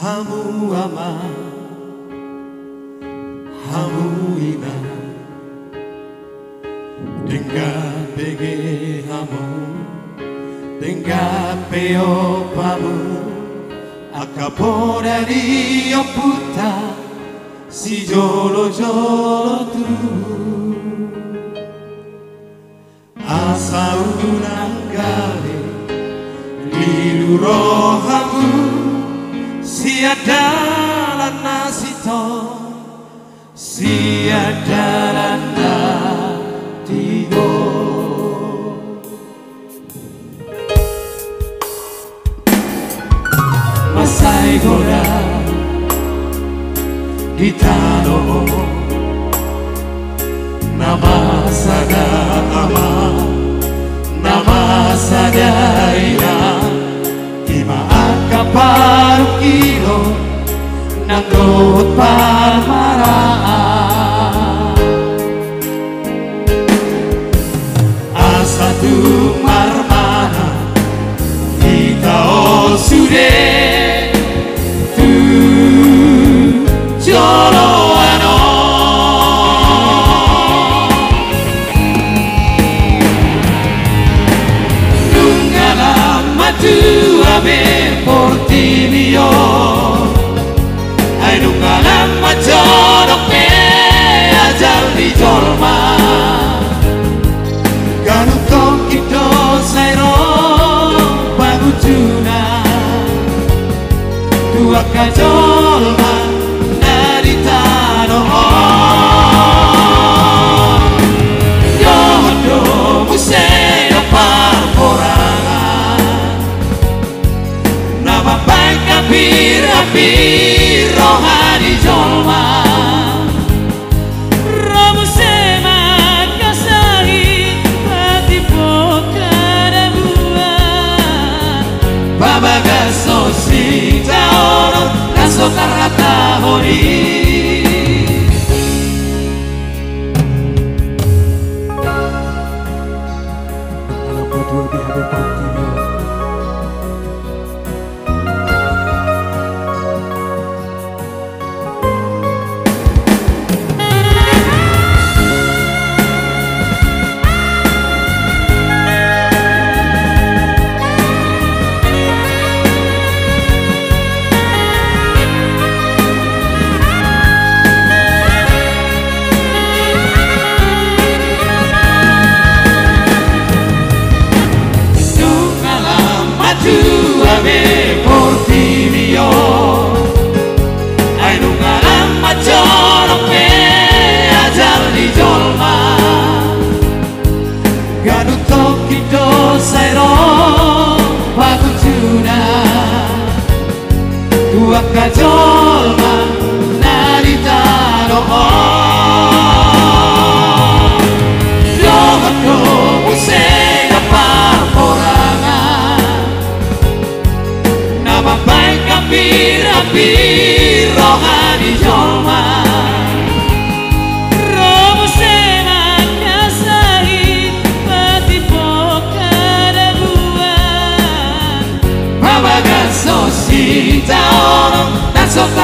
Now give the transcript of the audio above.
Hamu ama, hamu ina, dengan pege hamu, dengan peo pamu, akapora rio puta, si jolo jolo tu, asa unangkali, liluro hamu. Siada nasito, siada natigo. Masai goda, gitano, nama sada ama, nama sada ina. Parukido nanggot palmaraan asa tu marmana kita osude tu jolo ano nungala matu abe porti mio ai nunca la majono pe ajal di jolma kanu tokito sairo bagutuna tua kajolma dari tano yodo museo parporangan nama baik kapir rohani jolma Ramu semak kasahi hati pokada buat babaga sosita orang kaso tarata hori kalau berdua di hadapan timur porti mio ai nunca la majono pe ajal di jolma ganu tokito sairo bagutuna tua kajolma naritano yogoto musega parporangan nama baik kapir rohani jolma Romo semak kasahi pati pokada buat babaga sosita orang dan sota